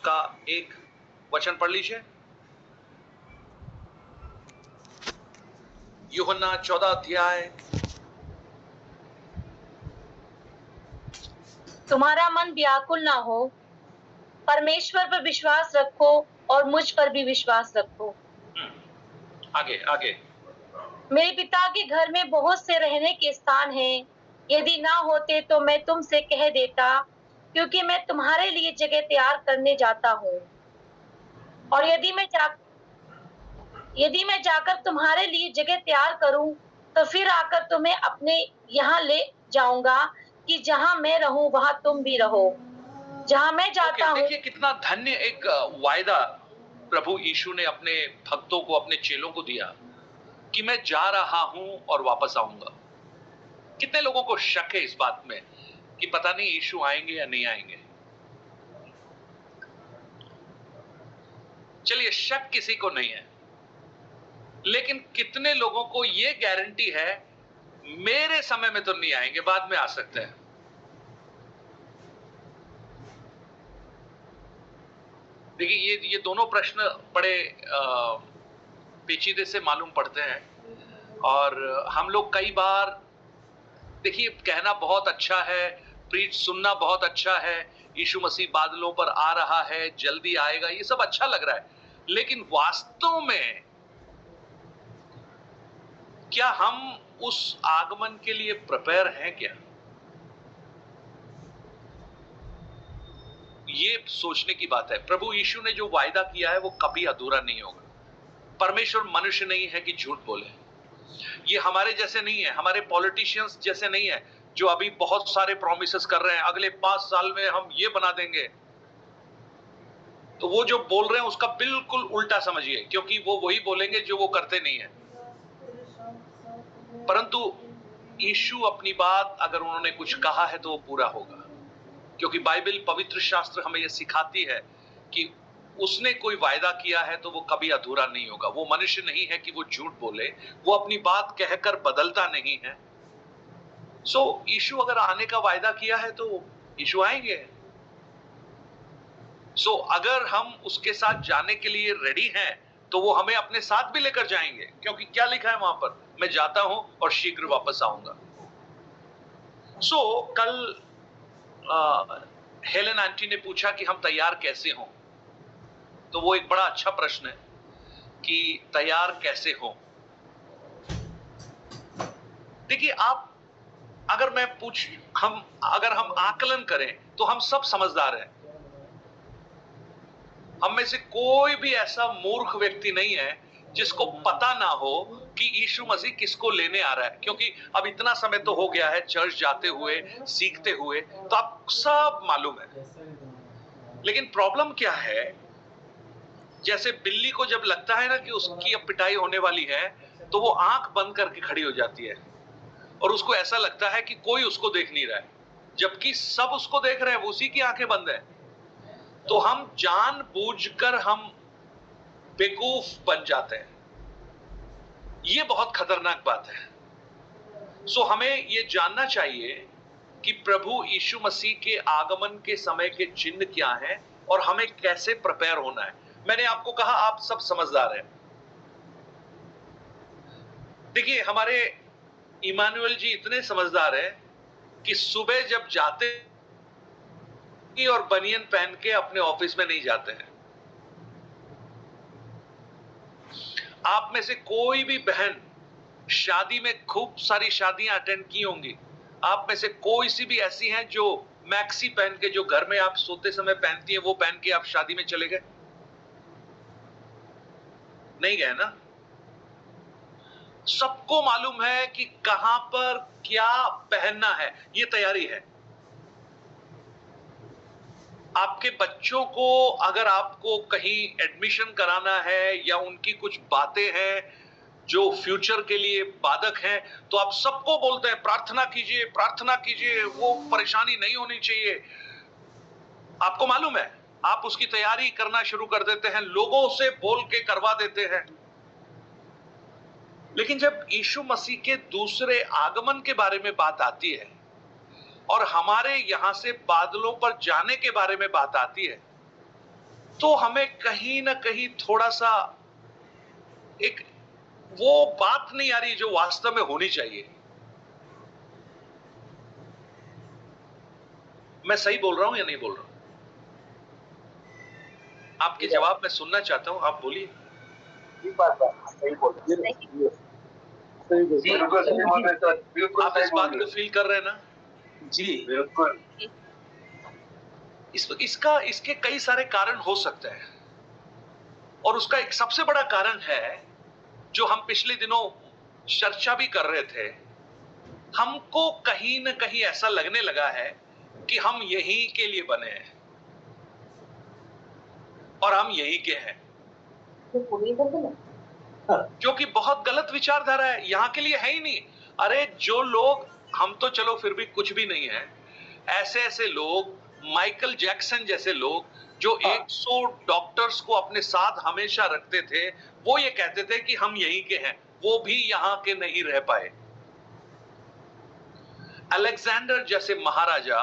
का एक वचन पढ़ लीजिए। यूहन्ना 14 अध्याय। तुम्हारा मन व्याकुल ना हो, परमेश्वर पर विश्वास रखो और मुझ पर भी विश्वास रखो। आगे आगे। मेरे पिता के घर में बहुत से रहने के स्थान हैं। यदि ना होते तो मैं तुमसे कह देता, क्योंकि मैं तुम्हारे लिए जगह तैयार करने जाता हूँ। और यदि मैं जाकर तुम्हारे लिए जगह तैयार करूं, तो फिर आकर तुम्हें अपने यहाँ ले जाऊंगा, कि जहाँ मैं रहूं वहां तुम भी रहो। जहाँ मैं जाता हूँ। देखिए कितना धन्य एक वायदा प्रभु यीशु ने अपने भक्तों को, अपने चेलों को दिया कि मैं जा रहा हूं और वापस आऊंगा। कितने लोगों को शक है इस बात में कि पता नहीं यीशु आएंगे या नहीं आएंगे। चलिए, शक किसी को नहीं है, लेकिन कितने लोगों को यह गारंटी है मेरे समय में तो नहीं आएंगे, बाद में आ सकते हैं। देखिए ये दोनों प्रश्न बड़े पेचीदे से मालूम पड़ते हैं, और हम लोग कई बार, देखिए कहना बहुत अच्छा है, प्रीच सुनना बहुत अच्छा है, यीशु मसीह बादलों पर आ रहा है, जल्दी आएगा, ये सब अच्छा लग रहा है, लेकिन वास्तव में क्या हम उस आगमन के लिए प्रिपेयर हैं क्या? ये सोचने की बात है। प्रभु यीशु ने जो वायदा किया है वो कभी अधूरा नहीं होगा। परमेश्वर मनुष्य नहीं है कि झूठ बोले। ये हमारे जैसे नहीं है, हमारे पॉलिटिशियंस जैसे नहीं है जो अभी बहुत सारे प्रॉमिसेस कर रहे हैं, अगले 5 साल में हम ये बना देंगे। तो वो जो बोल रहे हैं उसका बिल्कुल उल्टा समझिए, क्योंकि वो वही बोलेंगे जो वो करते नहीं है। परंतु यीशु अपनी बात, अगर उन्होंने कुछ कहा है तो वो पूरा होगा, क्योंकि बाइबल, पवित्र शास्त्र हमें यह सिखाती है कि उसने कोई वायदा किया है तो वो कभी अधूरा नहीं होगा। वो मनुष्य नहीं है कि वो झूठ बोले, वो अपनी बात कहकर बदलता नहीं है। यीशु अगर आने का वायदा किया है तो यीशु आएंगे। अगर हम उसके साथ जाने के लिए रेडी हैं तो वो हमें अपने साथ भी लेकर जाएंगे, क्योंकि क्या लिखा है वहां पर, मैं जाता हूं और शीघ्र वापस आऊंगा। कल हेलेन आंटी ने पूछा कि हम तैयार कैसे हों, तो वो एक बड़ा अच्छा प्रश्न है कि तैयार कैसे हों। देखिए, अगर हम आकलन करें तो हम सब समझदार हैं। हम में से कोई भी ऐसा मूर्ख व्यक्ति नहीं है जिसको पता ना हो कि यीशु मसीह किसको लेने आ रहा है, क्योंकि अब इतना समय तो हो गया है चर्च जाते हुए, सीखते हुए, तो आप सब मालूम है। लेकिन प्रॉब्लम क्या है, जैसे बिल्ली को जब लगता है ना कि उसकी अब पिटाई होने वाली है, तो वो आंख बंद करके खड़ी हो जाती है और उसको ऐसा लगता है कि कोई उसको देख नहीं रहा है, जबकि सब उसको देख रहे हैं, वो उसी की आंखें बंद है। तो हम जानबूझकर हम बेवकूफ बन जाते हैं। ये बहुत खतरनाक बात है। हमें ये जानना चाहिए कि प्रभु यीशु मसीह के आगमन के समय के चिन्ह क्या हैं और हमें कैसे प्रिपेयर होना है। मैंने आपको कहा आप सब समझदार हैं। देखिए, हमारे इमानुएल जी इतने समझदार हैं कि सुबह जब जाते और बनियन पहन के अपने ऑफिस में नहीं जाते हैं। आप में से कोई भी बहन शादी में, खूब सारी शादियां अटेंड की होंगी, आप में से कोई सी भी ऐसी हैं जो मैक्सी पहन के, जो घर में आप सोते समय पहनती हैं, वो पहन के आप शादी में चले गए? नहीं गए ना। सबको मालूम है कि कहां पर क्या पहनना है, ये तैयारी है। आपके बच्चों को अगर आपको कहीं एडमिशन कराना है या उनकी कुछ बातें हैं जो फ्यूचर के लिए बाधक हैं, तो आप सबको बोलते हैं प्रार्थना कीजिए, प्रार्थना कीजिए, वो परेशानी नहीं होनी चाहिए। आपको मालूम है, आप उसकी तैयारी करना शुरू कर देते हैं, लोगों से बोल के करवा देते हैं। लेकिन जब यीशु मसीह के दूसरे आगमन के बारे में बात आती है और हमारे यहां से बादलों पर जाने के बारे में बात आती है, तो हमें कहीं ना कहीं थोड़ा सा एक वो बात नहीं आ रही जो वास्तव में होनी चाहिए। मैं सही बोल रहा हूं या नहीं बोल रहा हूं? आपके जवाब मैं सुनना चाहता हूं, आप बोलिए। सही बोल रहे हैं। बिल्कुल सही बोल रहे हैं सर, बिल्कुल आप सही इस बोल बात रहे को हैं। फील कर रहे हैं ना? जी बिल्कुल। इसके कई सारे कारण हो सकते हैं, और उसका एक सबसे बड़ा कारण है जो हम पिछले दिनों चर्चा भी कर रहे थे। हमको कहीं ना कहीं ऐसा लगने लगा है कि हम यहीं के लिए बने हैं और हम यहीं के हैं, जो कि बहुत गलत विचारधारा है। यहां के लिए है ही नहीं। अरे जो लोग, हम तो चलो फिर भी कुछ भी नहीं है, ऐसे ऐसे लोग, माइकल जैक्सन जैसे लोग जो 100 डॉक्टर्स को अपने साथ हमेशा रखते थे, वो ये कहते थे कि हम यहीं के हैं, वो भी यहां के नहीं रह पाए। अलेक्जेंडर जैसे महाराजा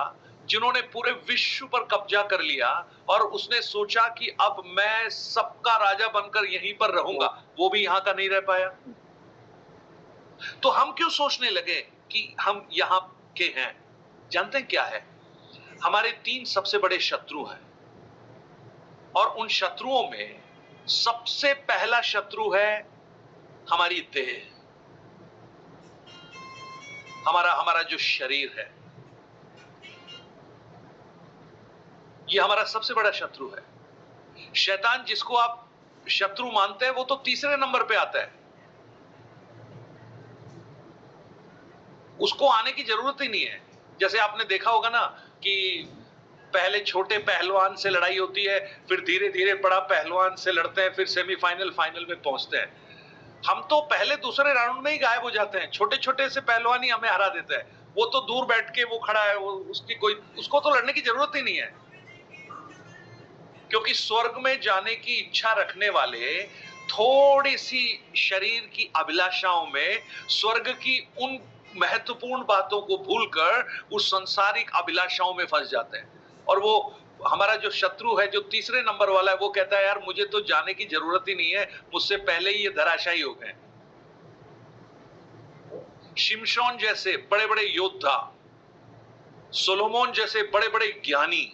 जिन्होंने पूरे विश्व पर कब्जा कर लिया और उसने सोचा कि अब मैं सबका राजा बनकर यहीं पर रहूंगा, वो भी यहां का नहीं रह पाया। तो हम क्यों सोचने लगे कि हम यहां के हैं? जानते हैं क्या है? हमारे 3 सबसे बड़े शत्रु हैं, और उन शत्रुओं में सबसे पहला शत्रु है हमारी देह, हमारा जो शरीर है। ये हमारा सबसे बड़ा शत्रु है। शैतान जिसको आप शत्रु मानते हैं, वो तो तीसरे नंबर पे आता है। उसको आने की जरूरत ही नहीं है। जैसे आपने देखा होगा ना कि पहले छोटे पहलवान से लड़ाई होती है, फिर धीरे धीरे बड़ा पहलवान से लड़ते हैं, फिर सेमीफाइनल फाइनल में पहुंचते हैं। हम तो पहले दूसरे राउंड में ही गायब हो जाते हैं। छोटे छोटे से पहलवान ही हमें हरा देता है। वो तो दूर बैठ के वो खड़ा है, उसको तो लड़ने की जरूरत ही नहीं है, क्योंकि स्वर्ग में जाने की इच्छा रखने वाले थोड़ी सी शरीर की अभिलाषाओं में स्वर्ग की उन महत्वपूर्ण बातों को भूलकर उस सांसारिक अभिलाषाओं में फंस जाते हैं। और वो हमारा जो शत्रु है, जो तीसरे नंबर वाला है, वो कहता है यार मुझे तो जाने की जरूरत ही नहीं है, मुझसे पहले ही ये धराशायी हो गए। शिमशोन जैसे बड़े बड़े योद्धा, सोलोमोन जैसे बड़े बड़े ज्ञानी,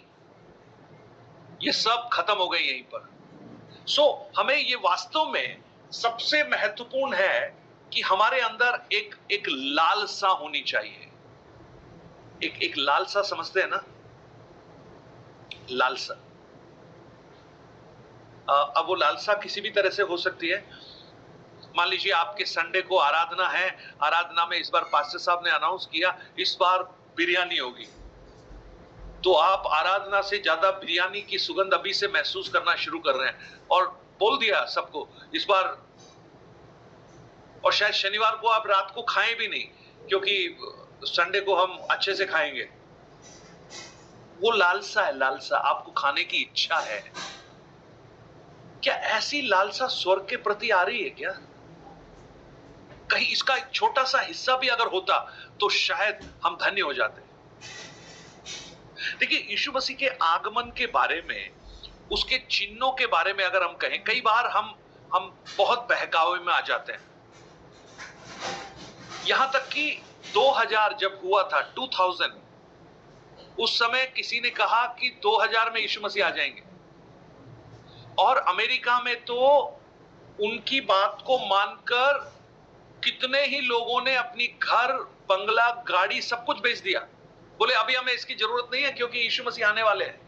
ये सब खत्म हो गए यहीं पर। हमें ये वास्तव में सबसे महत्वपूर्ण है कि हमारे अंदर एक लालसा होनी चाहिए। एक लालसा, समझते हैं ना? लालसा। अब वो लालसा किसी भी तरह से हो सकती है। मान लीजिए आपके संडे को आराधना है, आराधना में इस बार पास्टर साहब ने अनाउंस किया इस बार बिरयानी होगी, तो आप आराधना से ज्यादा बिरयानी की सुगंध अभी से महसूस करना शुरू कर रहे हैं और बोल दिया सबको इस बार। और शायद शनिवार को आप रात को खाएं भी नहीं, क्योंकि संडे को हम अच्छे से खाएंगे। वो लालसा है, लालसा, आपको खाने की इच्छा है। क्या ऐसी लालसा स्वर्ग के प्रति आ रही है क्या? कहीं इसका एक छोटा सा हिस्सा भी अगर होता तो शायद हम धन्य हो जाते। देखिए, यीशु मसीह के आगमन के बारे में, उसके चिन्हों के बारे में अगर हम कहें, कई बार हम बहुत बहकावे में आ जाते हैं। यहां तक कि 2000 जब हुआ था, 2000, उस समय किसी ने कहा कि 2000 में यीशु मसीह आ जाएंगे, और अमेरिका में तो उनकी बात को मानकर कितने ही लोगों ने अपनी घर, बंगला, गाड़ी, सब कुछ बेच दिया। बोले अभी हमें इसकी जरूरत नहीं है क्योंकि यीशु मसीह आने वाले हैं।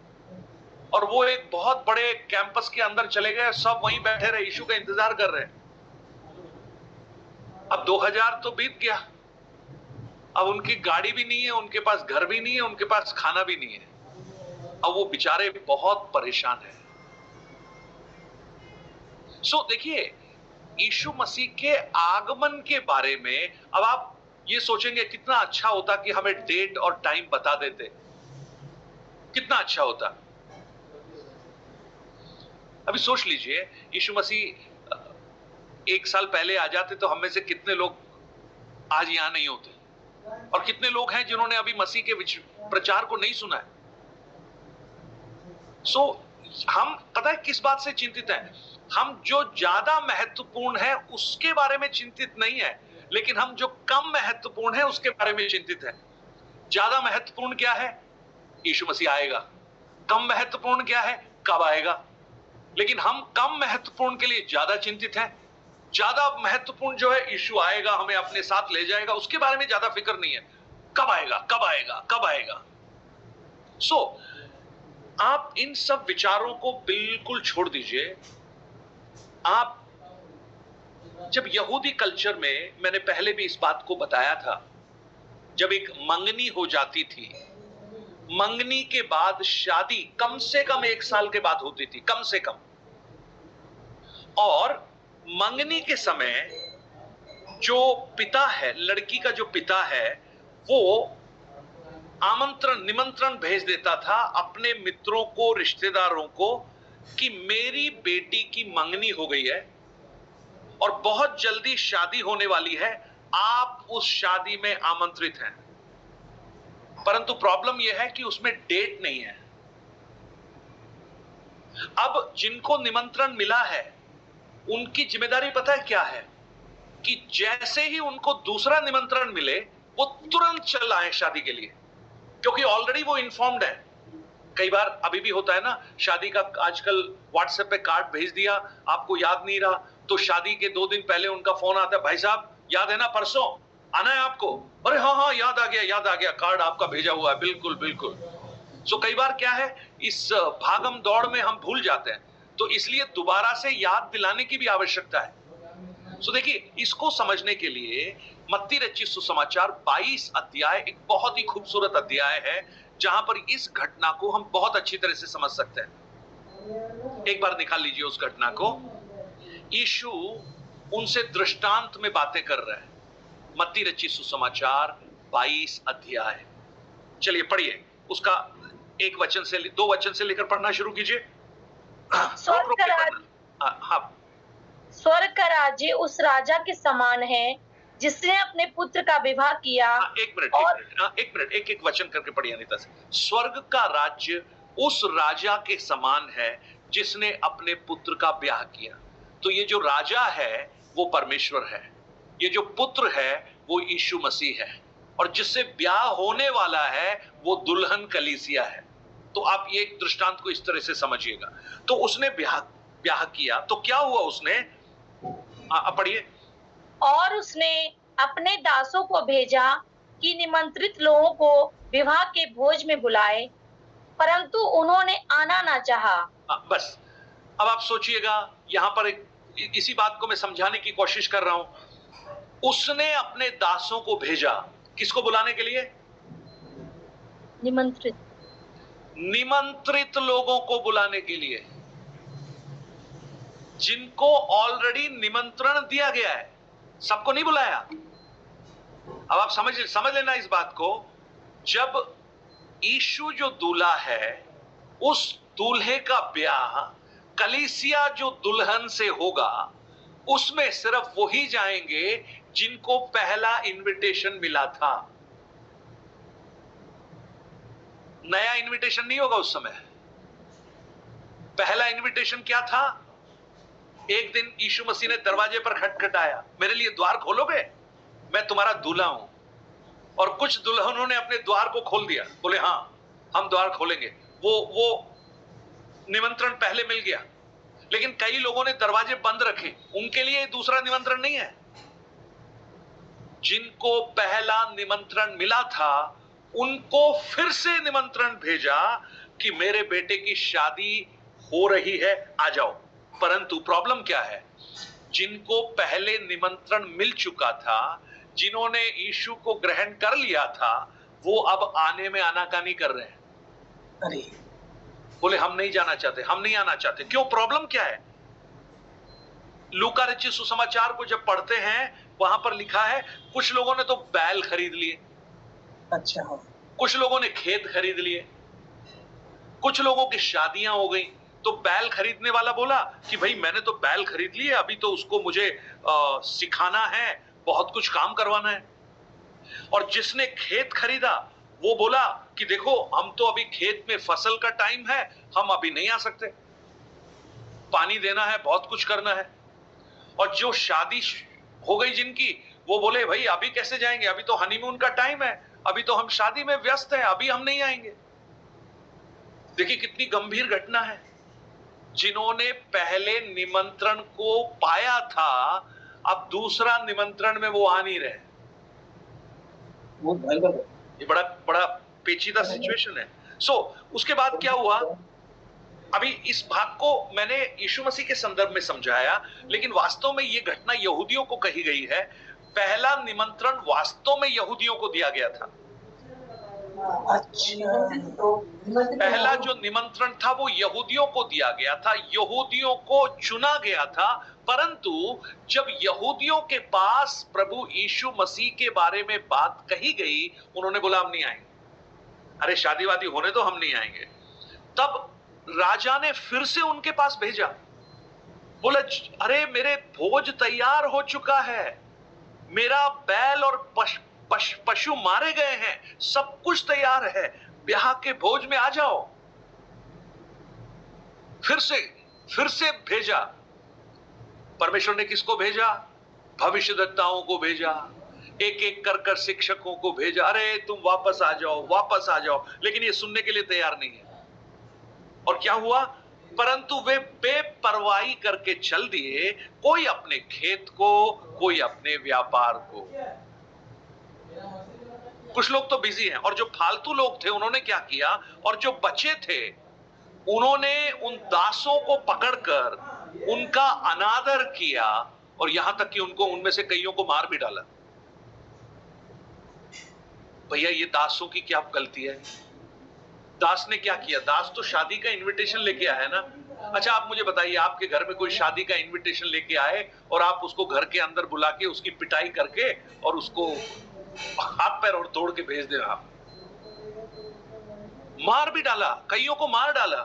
और वो एक बहुत बड़े कैंपस के अंदर चले गए, सब वहीं बैठे रहे, यीशु का इंतजार कर रहे हैं। अब 2000 तो बीत गया, अब उनकी गाड़ी भी नहीं है, उनके पास घर भी नहीं है, उनके पास खाना भी नहीं है। अब वो बेचारे बहुत परेशान हैं। देखिए, यीशु मसीह के आगमन के बारे में अब आप ये सोचेंगे कितना अच्छा होता कि हमें डेट और टाइम बता देते, कितना अच्छा होता। अभी सोच लीजिए, यीशु मसीह 1 साल पहले आ जाते तो हम में से कितने लोग आज यहां नहीं होते, और कितने लोग हैं जिन्होंने अभी मसीह के प्रचार को नहीं सुना है। हम पता है किस बात से चिंतित हैं? हम जो ज्यादा महत्वपूर्ण है उसके बारे में चिंतित नहीं है, लेकिन हम जो कम महत्वपूर्ण है उसके बारे में चिंतित है। ज्यादा महत्वपूर्ण क्या है? यीशु मसीह आएगा। कम महत्वपूर्ण क्या है? कब आएगा। लेकिन हम कम महत्वपूर्ण के लिए ज्यादा चिंतित हैं। ज्यादा महत्वपूर्ण जो है यीशु आएगा, हमें अपने साथ ले जाएगा, उसके बारे में ज्यादा फिक्र नहीं है। कब आएगा, कब आएगा, कब आएगा। आप इन सब विचारों को बिल्कुल छोड़ दीजिए। आप जब यहूदी कल्चर में, मैंने पहले भी इस बात को बताया था, जब एक मंगनी हो जाती थी, मंगनी के बाद शादी कम से कम 1 साल के बाद होती थी, कम से कम। और मंगनी के समय जो पिता है, लड़की का जो पिता है, वो निमंत्रण भेज देता था अपने मित्रों को, रिश्तेदारों को, कि मेरी बेटी की मंगनी हो गई है और बहुत जल्दी शादी होने वाली है, आप उस शादी में आमंत्रित हैं। परंतु प्रॉब्लम यह है कि उसमें डेट नहीं है। अब जिनको निमंत्रण मिला है उनकी जिम्मेदारी पता है क्या है? कि जैसे ही उनको दूसरा निमंत्रण मिले वो तुरंत चल आए शादी के लिए, क्योंकि ऑलरेडी वो इन्फॉर्म्ड है। कई बार अभी भी होता है ना, शादी का आजकल व्हाट्सएप पे कार्ड भेज दिया, आपको याद नहीं रहा तो शादी के 2 दिन पहले उनका फोन आता है, भाई साहब याद है ना, परसों आना है आपको। अरे हाँ हाँ याद आ गया, कार्ड आपका भेजा हुआ है, बिल्कुल बिल्कुल। कई बार क्या है, इस भागम दौड़ में हम भूल जाते हैं, तो इसलिए दोबारा से याद दिलाने की भी आवश्यकता है। देखिए, इसको समझने के लिए मत्ती रचित सुसमाचार 22 अध्याय एक बहुत ही खूबसूरत अध्याय है, जहां पर इस घटना को हम बहुत अच्छी तरह से समझ सकते हैं। एक बार निकाल लीजिए उस घटना को। यीशु उनसे दृष्टांत में बातें कर रहे हैं। मत्ती रचित सुसमाचार 22 अध्याय, चलिए पढ़िए उसका 1 वचन से 2 वचन से लेकर पढ़ना शुरू कीजिए। स्वर्ग का राज्य उस राजा के समान है जिसने अपने पुत्र का विवाह किया। एक मिनट, एक वचन करके पढ़िए अनिता से। स्वर्ग का राज्य उस राजा के समान है जिसने अपने पुत्र का ब्याह किया। तो ये जो राजा है वो परमेश्वर है, ये जो पुत्र है वो यीशु मसीह है, और जिससे ब्याह होने वाला है वो दुल्हन कलीसिया है। तो आप ये दृष्टांत को इस तरह से समझिएगा। तो उसने ब्याह किया, तो क्या हुआ उसने? पढ़िए। और उसने अपने दासों को भेजा कि निमंत्रित लोगों को विवाह के भोज में बुलाए, परंतु उन्होंने आना ना चाहा। बस अब आप सोचिएगा, यहां पर इसी बात को मैं समझाने की कोशिश कर रहा हूं। उसने अपने दासों को भेजा किसको बुलाने के लिए? निमंत्रित लोगों को बुलाने के लिए, जिनको ऑलरेडी निमंत्रण दिया गया है। सबको नहीं बुलाया। अब आप समझ लेना इस बात को। जब यीशु जो दूल्हा है, उस दूल्हे का ब्याह कलीसिया जो दुल्हन से होगा, उसमें सिर्फ वही जाएंगे जिनको पहला इनविटेशन मिला था। नया इनविटेशन नहीं होगा उस समय। पहला इनविटेशन क्या था? एक दिन यीशु मसीह ने दरवाजे पर खटखटाया, मेरे लिए द्वार खोलोगे? मैं तुम्हारा दूल्हा हूं। और कुछ दुल्हनों ने अपने द्वार को खोल दिया, बोले हाँ हम द्वार खोलेंगे। वो निमंत्रण पहले मिल गया। लेकिन कई लोगों ने दरवाजे बंद रखे, उनके लिए दूसरा निमंत्रण नहीं है। जिनको पहला निमंत्रण मिला था उनको फिर से निमंत्रण भेजा कि मेरे बेटे की शादी हो रही है, आ जाओ। परंतु प्रॉब्लम क्या है? जिनको पहले निमंत्रण मिल चुका था, जिन्होंने यीशु को ग्रहण कर लिया था, वो अब आने में आनाकानी कर रहे हैं। अरे बोले हम नहीं जाना चाहते, हम नहीं आना चाहते। क्यों? प्रॉब्लम क्या है? लूका रचित सुसमाचार को जब पढ़ते हैं, वहां पर लिखा है कुछ लोगों ने तो बैल खरीद लिए, अच्छा, कुछ लोगों ने खेत खरीद लिए, कुछ लोगों की शादियां हो गई। तो बैल खरीदने वाला बोला कि भाई मैंने तो बैल खरीद लिए, अभी तो उसको मुझे सिखाना है, बहुत कुछ काम करवाना है। और जिसने खेत खरीदा वो बोला कि देखो हम तो अभी खेत में फसल का टाइम है, हम अभी नहीं आ सकते, पानी देना है, बहुत कुछ करना है। और जो शादी हो गई जिनकी, वो बोले भाई अभी कैसे जाएंगे, अभी तो हनीमून का टाइम है, अभी तो हम शादी में व्यस्त हैं, अभी हम नहीं आएंगे। देखिए कितनी गंभीर घटना है। जिन्होंने पहले निमंत्रण को पाया था, अब दूसरा निमंत्रण में वो आ नहीं रहे। ये बड़ा बड़ा पेचीदा सिचुएशन है। उसके बाद क्या हुआ, अभी इस भाग को मैंने यीशु मसीह के संदर्भ में समझाया, लेकिन वास्तव में ये घटना यहूदियों को कही गई है। पहला निमंत्रण वास्तव में यहूदियों को दिया गया था। पहला जो निमंत्रण था वो यहूदियों को दिया गया था, यहूदियों को चुना गया था। परंतु जब यहूदियों के पास प्रभु यीशु मसीह के बारे में बात कही गई, उन्होंने बोला हम नहीं आएंगे, अरे शादी वादी होने तो हम नहीं आएंगे। तब राजा ने फिर से उनके पास भेजा, बोला अरे मेरे भोज तैयार हो चुका है, मेरा बैल और पशु मारे गए हैं, सब कुछ तैयार है, ब्याह के भोज में आ जाओ। फिर से भेजा। परमेश्वर ने किसको भेजा? भविष्यद्वक्ताओं को भेजा, एक एक कर शिक्षकों को भेजा, अरे तुम वापस आ जाओ, वापस आ जाओ। लेकिन ये सुनने के लिए तैयार नहीं है। और क्या हुआ? परंतु वे बेपरवाही करके चल दिए, कोई अपने खेत को, कोई अपने व्यापार को। कुछ लोग तो बिजी हैं, और जो फालतू लोग थे उन्होंने क्या किया, और जो बचे थे उन्होंने उन दासों को पकड़कर उनका अनादर किया, और यहां तक कि उनमें से कईयों को मार भी डाला। भैया ये दासों की क्या गलती है? दास ने क्या किया? दास तो शादी का इनविटेशन लेके आया ना। अच्छा आप मुझे बताइए, आपके घर में कोई शादी का इनविटेशन लेके आए और आप उसको घर के अंदर बुला के उसकी पिटाई करके और उसको हाथ पैर और तोड़ के भेज दे, आप मार भी डाला, कईयों को मार डाला।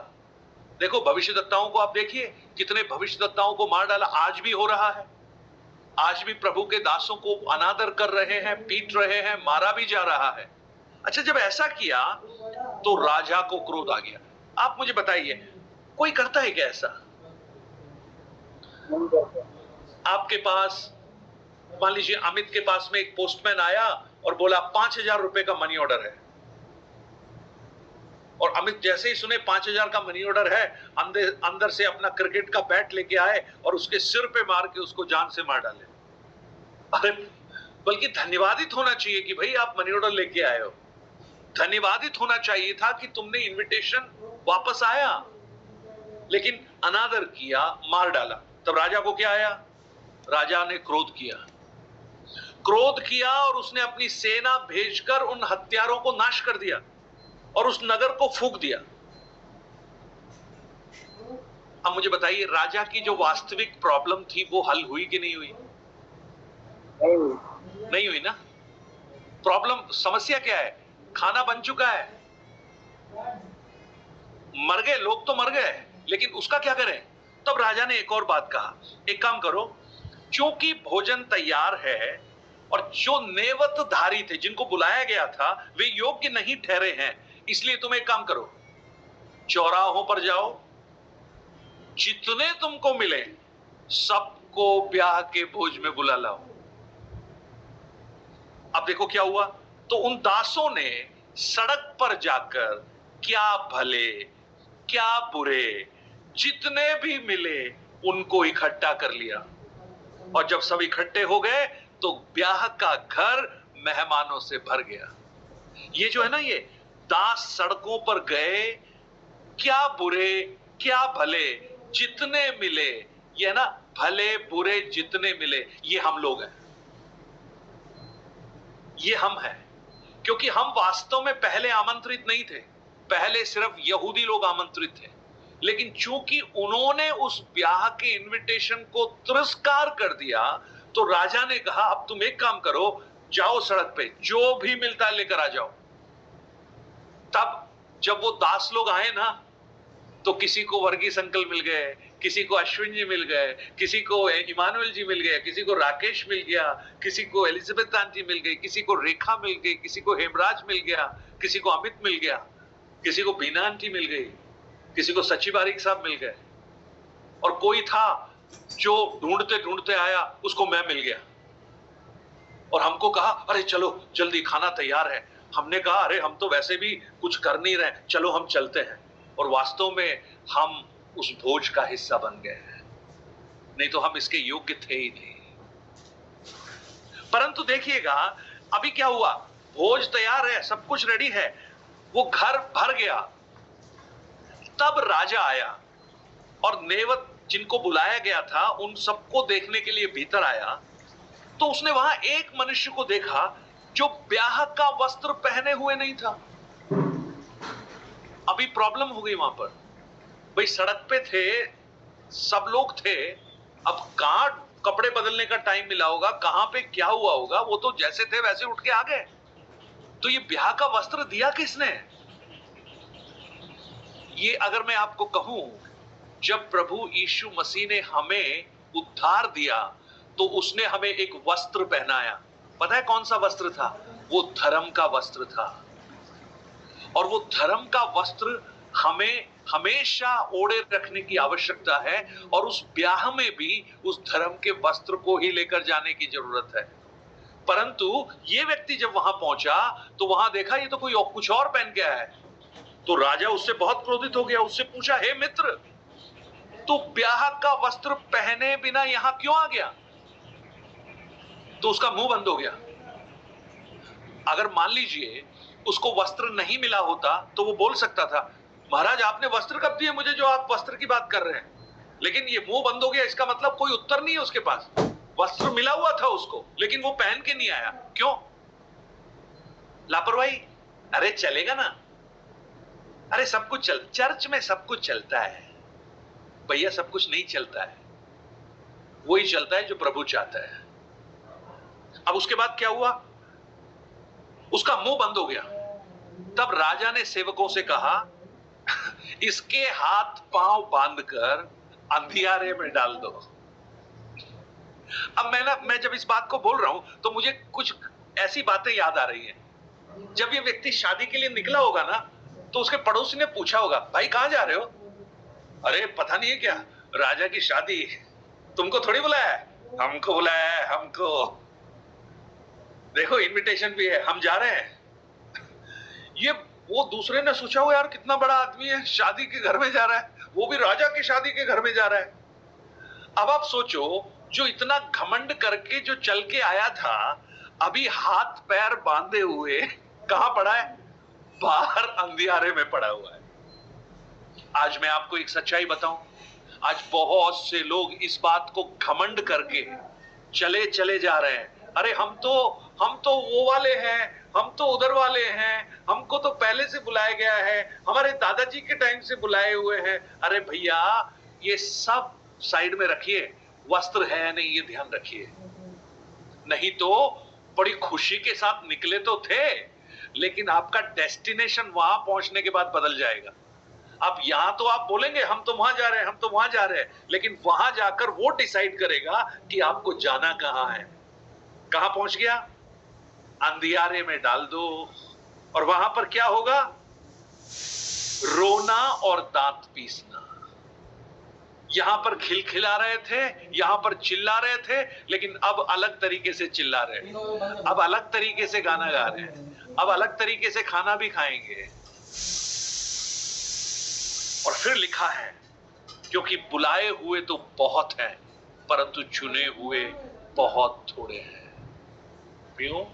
देखो भविष्यद्वक्ताओं को आप देखिए, कितने भविष्यद्वक्ताओं को मार डाला, आज भी हो रहा है। आज भी प्रभु के दासों को अनादर कर रहे हैं, पीट रहे हैं, मारा भी जा रहा है। अच्छा जब ऐसा किया तो राजा को क्रोध आ गया। आप मुझे बताइए, कोई करता है क्या ऐसा? आपके पास मान लीजिए अमित के पास में एक पोस्टमैन आया और बोला 5,000 रुपए का मनी ऑर्डर है, और अमित जैसे ही सुने 5,000 का मनी ऑर्डर है, अंदर से अपना क्रिकेट का बैट लेके आए और उसके सिर पे मार के उसको जान से मार डाले। अरे बल्कि धन्यवादित होना चाहिए कि भाई आप मनी ऑर्डर लेके आए हो। धन्यवादित होना चाहिए था कि तुमने इनविटेशन वापस आया, लेकिन अनादर किया, मार डाला। तब राजा को क्या आया? राजा ने क्रोध किया और उसने अपनी सेना भेजकर उन हत्यारों को नाश कर दिया और उस नगर को फूंक दिया। अब मुझे बताइए, राजा की जो वास्तविक प्रॉब्लम थी वो हल हुई कि नहीं हुई? नहीं हुई ना। प्रॉब्लम, समस्या क्या है? खाना बन चुका है, मर गए लोग, तो मर गए, लेकिन उसका क्या करें? तब राजा ने एक और बात कहा, एक काम करो, क्योंकि भोजन तैयार है और जो नेवतधारी थे, जिनको बुलाया गया था, वे योग्य नहीं ठहरे हैं, इसलिए तुम एक काम करो, चौराहों पर जाओ, जितने तुमको मिले सबको ब्याह के भोज में बुला लाओ। अब देखो क्या हुआ। तो उन दासों ने सड़क पर जाकर क्या भले क्या बुरे जितने भी मिले उनको इकट्ठा कर लिया, और जब सब इकट्ठे हो गए तो ब्याह का घर मेहमानों से भर गया। ये जो है ना, ये दास सड़कों पर गए, क्या बुरे क्या भले जितने मिले, ये ना भले बुरे जितने मिले, ये हम लोग हैं, ये हम हैं। क्योंकि हम वास्तव में पहले आमंत्रित नहीं थे, पहले सिर्फ यहूदी लोग आमंत्रित थे, लेकिन चूंकि उन्होंने उस ब्याह के इनविटेशन को तिरस्कार कर दिया, तो राजा ने कहा अब तुम एक काम करो, जाओ सड़क पे, जो भी मिलता है लेकर आ जाओ। तब जब वो दास लोग आए ना, तो किसी को वर्गीस अंकल मिल गए, किसी को अश्विन जी मिल गए, किसी को इमानुएल जी मिल गए, किसी को राकेश मिल गया, किसी को एलिजाबेथ आंटी मिल गई, किसी को रेखा मिल गई, किसी को हेमराज मिल गया, किसी को अमित मिल गया, किसी को बीना आंटी मिल गई, किसी को सची बारीक साहब मिल गए, और कोई था जो ढूंढते ढूंढते आया, उसको मैं मिल गया और हमको कहा अरे चलो जल्दी खाना तैयार है। हमने कहा अरे हम तो वैसे भी कुछ कर नहीं रहे, चलो हम चलते हैं। और वास्तव में हम उस भोज का हिस्सा बन गए हैं, नहीं तो हम इसके योग्य थे ही नहीं। परंतु देखिएगा अभी क्या हुआ, भोज तैयार है, सब कुछ रेडी है, वो घर भर गया। तब राजा आया और नेवत जिनको बुलाया गया था उन सबको देखने के लिए भीतर आया, तो उसने वहां एक मनुष्य को देखा जो ब्याह का वस्त्र पहने हुए नहीं था। अभी प्रॉब्लम हो गई वहां पर, भाई सड़क पे थे, सब लोग थे, अब कहां कपड़े बदलने का टाइम मिला होगा, कहां पे क्या हुआ होगा, वो तो जैसे थे वैसे उठ के आ गए। तो ये ब्याह का वस्त्र दिया किसने? ये अगर मैं आपको कहूं, जब प्रभु यीशु मसीह ने हमें उद्धार दिया तो उसने हमें एक वस्त्र पहनाया। पता है कौन सा वस्त्र था? वो धर्म का वस्त्र था। और वो धर्म का वस्त्र हमें हमेशा ओढ़े रखने की आवश्यकता है, और उस ब्याह में भी उस धर्म के वस्त्र को ही लेकर जाने की जरूरत है। परंतु ये व्यक्ति जब वहां पहुंचा तो वहां देखा ये तो कोई और कुछ और पहन के आया है। तो राजा उससे बहुत क्रोधित हो गया, उससे पूछा हे मित्र, तू ब्याह का वस्त्र पहने बिना यहां क्यों आ गया? तो उसका मुंह बंद हो गया। अगर मान लीजिए उसको वस्त्र नहीं मिला होता तो वो बोल सकता था, महाराज आपने वस्त्र कब दिए मुझे जो आप वस्त्र की बात कर रहे हैं? लेकिन ये मुंह बंद हो गया, इसका मतलब कोई उत्तर नहीं है उसके पास। वस्त्र मिला हुआ था उसको, लेकिन वो पहन के नहीं आया। क्यों? लापरवाही। अरे चलेगा ना, अरे सब कुछ चल, चर्च में सब कुछ चलता है भैया, सब कुछ नहीं चलता है, वही चलता है जो प्रभु चाहता है। अब उसके बाद क्या हुआ? उसका मुंह बंद हो गया। तब राजा ने सेवकों से कहा, इसके हाथ पांव बांधकर अंधियारे में डाल दो। अब मैं जब इस बात को बोल रहा हूं तो मुझे कुछ ऐसी बातें याद आ रही हैं। जब ये व्यक्ति शादी के लिए निकला होगा ना, तो उसके पड़ोसी ने पूछा होगा, भाई कहां जा रहे हो? अरे पता नहीं है क्या, राजा की शादी, तुमको थोड़ी बुलाया है, हमको बुलाया है, हमको देखो इनविटेशन भी है, हम जा रहे हैं। ये वो दूसरे ने सोचा हो यार कितना बड़ा आदमी है, शादी के घर में जा रहा है, वो भी राजा की शादी के घर में जा रहा है। अब आप सोचो, जो इतना घमंड करके जो चल के आया था, अभी हाथ पैर बांधे हुए कहां पड़ा है? बाहर अंधियारे में पड़ा हुआ है। आज मैं आपको एक सच्चाई बताऊं, आज बहुत से लोग इस बात को घमंड करके चले चले जा रहे हैं, अरे हम तो वो वाले हैं, हम तो उधर वाले हैं, हमको तो पहले से बुलाया गया है, हमारे दादाजी के टाइम से बुलाए हुए हैं। अरे भैया ये सब साइड में रखिए, वस्त्र है नहीं ये ध्यान रखिए। नहीं तो बड़ी खुशी के साथ निकले तो थे, लेकिन आपका डेस्टिनेशन वहां पहुंचने के बाद बदल जाएगा। अब यहां तो आप बोलेंगे हम तो वहां जा रहे हैं, हम तो वहां जा रहे हैं, लेकिन वहां जाकर वो डिसाइड करेगा कि आपको जाना कहां है। कहां पहुंच गया? अंधियारे में डाल दो। और वहां पर क्या होगा? रोना और दांत पीसना। यहां पर खिलखिला रहे थे, यहां पर चिल्ला रहे थे, लेकिन अब अलग तरीके से चिल्ला रहे हैं, अब अलग तरीके से गाना गा रहे हैं, अब अलग तरीके से खाना भी खाएंगे। और फिर लिखा है, क्योंकि बुलाए हुए तो बहुत हैं, परंतु चुने हुए बहुत थोड़े हैं। क्यों?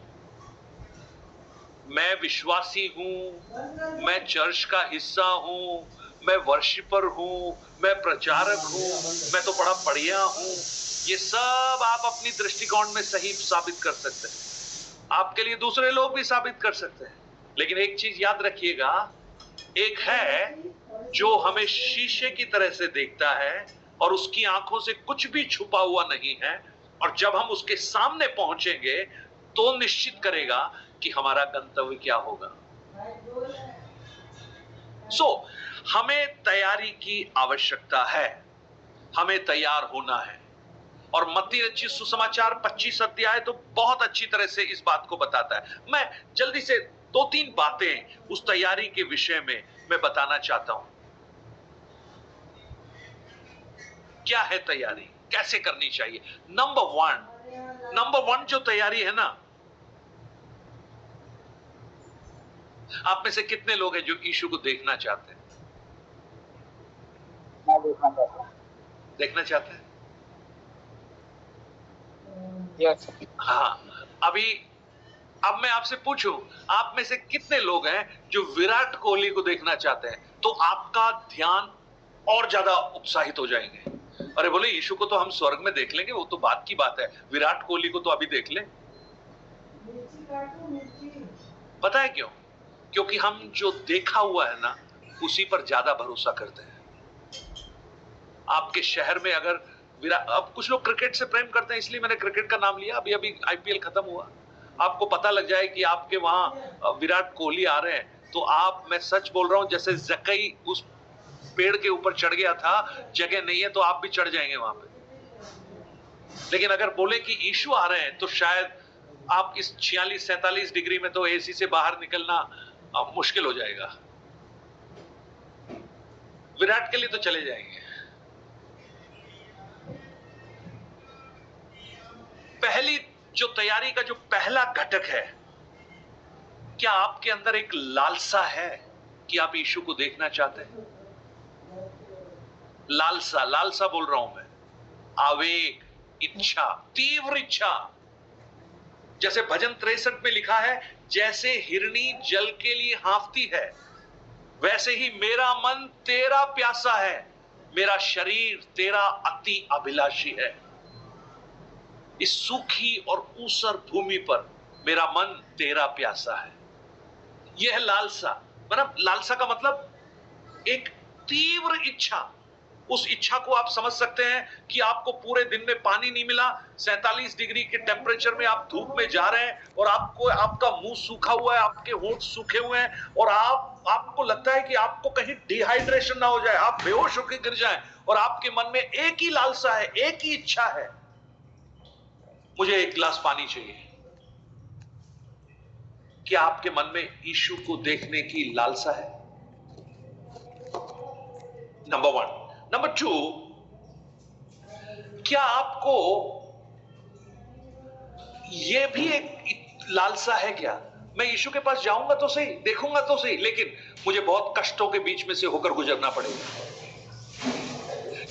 मैं विश्वासी हूं, मैं चर्च का हिस्सा हूं, मैं वर्शिपर हूं, मैं प्रचारक हूं, मैं तो बड़ा बढ़िया हूं। ये सब आप अपनी दृष्टिकोण में सही साबित कर सकते हैं, आपके लिए दूसरे लोग भी साबित कर सकते हैं। लेकिन एक चीज याद रखिएगा, एक है जो हमें शीशे की तरह से देखता है और उसकी आंखों से कुछ भी छुपा हुआ नहीं है, और जब हम उसके सामने पहुंचेंगे तो निश्चित करेगा कि हमारा गंतव्य क्या होगा। हमें तैयारी की आवश्यकता है, हमें तैयार होना है। और मत्ती रचित सुसमाचार 25 अध्याय तो बहुत अच्छी तरह से इस बात को बताता है। मैं जल्दी से 2-3 बातें उस तैयारी के विषय में मैं बताना चाहता हूं। क्या है तैयारी, कैसे करनी चाहिए? नंबर वन जो तैयारी है ना, आप में से कितने लोग हैं जो यीशु को देखना चाहते हैं? मैं देखना चाहता हूँ। देखना चाहते हैं? यस। हाँ। अब मैं आपसे पूछूं, आप में से कितने लोग हैं जो विराट कोहली को देखना चाहते हैं? तो आपका ध्यान और ज्यादा उत्साहित हो जाएंगे। अरे बोले यीशु को तो हम स्वर्ग में देख लेंगे, वो तो बात की बात है, विराट कोहली को तो अभी देख ले। पता है क्यों? क्योंकि हम जो देखा हुआ है ना, उसी पर ज्यादा भरोसा करते हैं। आपके शहर में अगर अब कुछ लोग क्रिकेट से प्रेम करते हैं, इसलिए मैंने क्रिकेट का नाम लिया। अभी आईपीएल खत्म हुआ, आपको पता लग जाए कि आपके वहां विराट कोहली आ रहे हैं, तो आप, मैं सच बोल रहा हूं, जैसे जकई उस पेड़ के ऊपर चढ़ गया था, जगह नहीं है तो आप भी चढ़ जाएंगे वहां पे। लेकिन अगर बोले कि यीशु आ रहे हैं, तो शायद आप इस 46-47 डिग्री में तो एसी से बाहर निकलना मुश्किल हो जाएगा। विराट के लिए तो चले जाएंगे। पहली जो तैयारी का जो पहला घटक है, क्या आपके अंदर एक लालसा है कि आप यीशु को देखना चाहते हैं? लालसा बोल रहा हूं मैं, आवेग, इच्छा, तीव्र इच्छा। जैसे भजन 63 में लिखा है, जैसे हिरनी जल के लिए हाँफती है, वैसे ही मेरा मन तेरा प्यासा है, मेरा शरीर तेरा अति अभिलाषी है। इस सूखी और ऊसर भूमि पर मेरा मन तेरा प्यासा है। यह है लालसा। मतलब लालसा का मतलब एक तीव्र इच्छा। उस इच्छा को आप समझ सकते हैं कि आपको पूरे दिन में पानी नहीं मिला, 47 डिग्री के टेम्परेचर में आप धूप में जा रहे हैं, और आपका मुंह सूखा हुआ है, आपके होंठ सूखे हुए हैं, और आपको लगता है कि आपको कहीं डिहाइड्रेशन ना हो जाए, आप बेहोश होकर गिर जाएं, और आपके मन में एक ही लालसा है, एक ही इच्छा है, मुझे एक गिलास पानी चाहिए। क्या आपके मन में यीशु को देखने की लालसा है? नंबर 1। नंबर 2, क्या आपको यह भी एक लालसा है क्या, मैं यीशु के पास जाऊंगा तो सही, देखूंगा तो सही, लेकिन मुझे बहुत कष्टों के बीच में से होकर गुजरना पड़ेगा।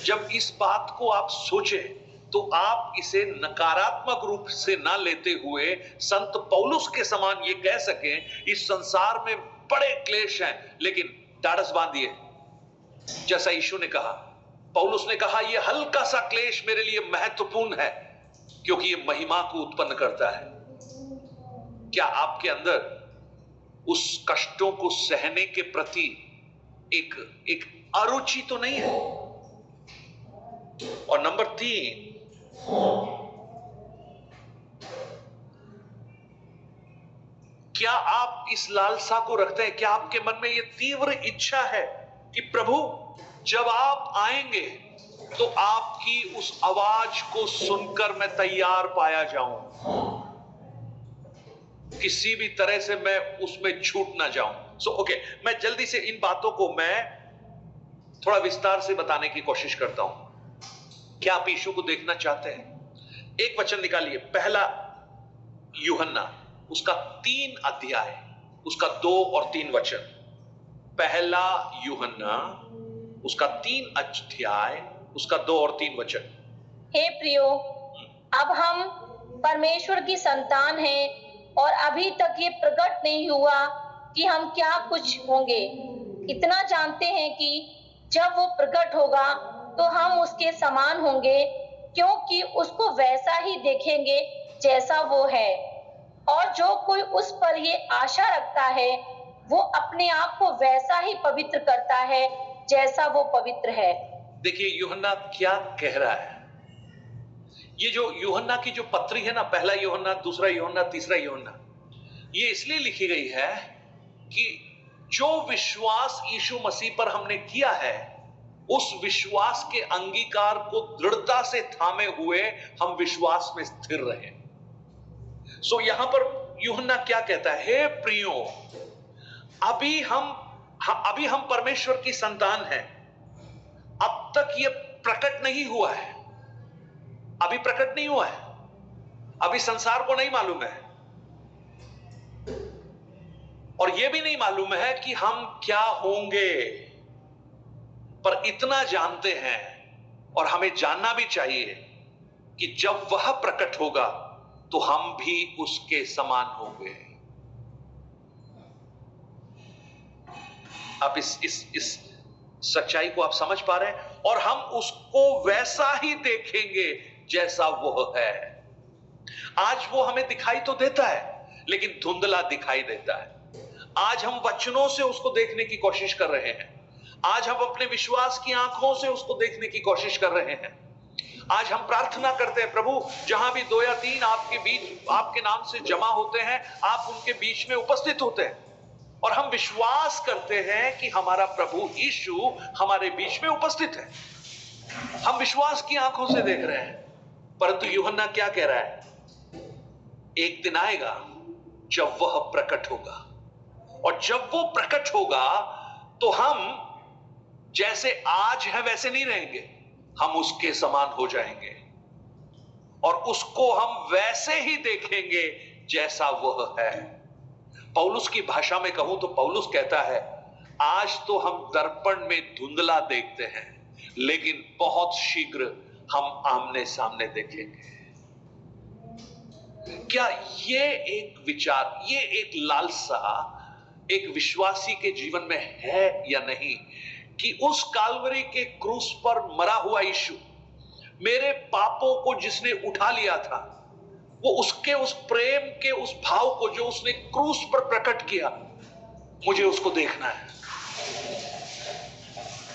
जब इस बात को आप सोचें, तो आप इसे नकारात्मक रूप से ना लेते हुए संत पौलुस के समान ये कह सकें, इस संसार में बड़े क्लेश हैं, लेकिन ढाढ़स बांधिए। जैसा यीशु ने कहा, पौलुस ने कहा, यह हल्का सा क्लेश मेरे लिए महत्वपूर्ण है, क्योंकि यह महिमा को उत्पन्न करता है। क्या आपके अंदर उस कष्टों को सहने के प्रति एक अरुचि तो नहीं है? और नंबर 3, क्या आप इस लालसा को रखते हैं? क्या आपके मन में यह तीव्र इच्छा है कि प्रभु जब आप आएंगे तो आपकी उस आवाज को सुनकर मैं तैयार पाया जाऊं, किसी भी तरह से मैं उसमें छूट ना जाऊं। ओके, मैं जल्दी से इन बातों को मैं थोड़ा विस्तार से बताने की कोशिश करता हूं। क्या आप यीशु को देखना चाहते हैं? एक वचन निकालिए, पहला यूहन्ना उसका 3 अध्याय, उसका 2 और 3 वचन। पहला यूहन्ना उसका 3 अध्याय, उसका 2 और 3 वचन। हे प्रियो, अब हम परमेश्वर की संतान हैं, और अभी तक ये प्रकट नहीं हुआ कि हम क्या कुछ होंगे। इतना जानते हैं कि जब वो प्रकट होगा तो हम उसके समान होंगे, क्योंकि उसको वैसा ही देखेंगे जैसा वो है। और जो कोई उस पर ये आशा रखता है, वो अपने आप को वैसा ही पवित्र करता है जैसा वो पवित्र है। देखिए यूहन्ना क्या कह रहा है। ये जो यूहन्ना की जो पत्री है ना, पहला यूहन्ना, दूसरा यूहन्ना, तीसरा यूहन्ना, ये इसलिए लिखी गई है कि जो विश्वास यीशु मसीह पर हमने किया है, उस विश्वास के अंगीकार को दृढ़ता से थामे हुए हम विश्वास में स्थिर रहे। सो यहां पर यूहन्ना क्या कहता है? हे प्रियो, अभी हम परमेश्वर की संतान हैं। अब तक यह प्रकट नहीं हुआ है, अभी प्रकट नहीं हुआ है, अभी संसार को नहीं मालूम है, और यह भी नहीं मालूम है कि हम क्या होंगे, पर इतना जानते हैं और हमें जानना भी चाहिए कि जब वह प्रकट होगा तो हम भी उसके समान होंगे। आप इस सच्चाई को आप समझ पा रहे हैं? और हम उसको वैसा ही देखेंगे जैसा वो है। आज वो हमें दिखाई तो देता है, लेकिन धुंधला दिखाई देता है। आज हम वचनों से उसको देखने की कोशिश कर रहे हैं, आज हम अपने विश्वास की आंखों से उसको देखने की कोशिश कर रहे हैं। आज हम प्रार्थना करते हैं, प्रभु जहां भी 2 या 3 आपके बीच आपके नाम से जमा होते हैं, आप उनके बीच में उपस्थित होते हैं। और हम विश्वास करते हैं कि हमारा प्रभु यीशु हमारे बीच में उपस्थित है। हम विश्वास की आंखों से देख रहे हैं। परंतु यूहन्ना क्या कह रहा है? एक दिन आएगा जब वह प्रकट होगा, और जब वो प्रकट होगा तो हम जैसे आज है वैसे नहीं रहेंगे, हम उसके समान हो जाएंगे और उसको हम वैसे ही देखेंगे जैसा वह है। पौलुस की भाषा में कहूं तो पौलुस कहता है, आज तो हम दर्पण में धुंधला देखते हैं, लेकिन बहुत शीघ्र हम आमने सामने देखेंगे। क्या ये एक विचार, ये एक लालसा एक विश्वासी के जीवन में है या नहीं कि उस काल्वरी के क्रूस पर मरा हुआ यीशु, मेरे पापों को जिसने उठा लिया था, वो उसके उस प्रेम के उस भाव को जो उसने क्रूस पर प्रकट किया, मुझे उसको देखना है।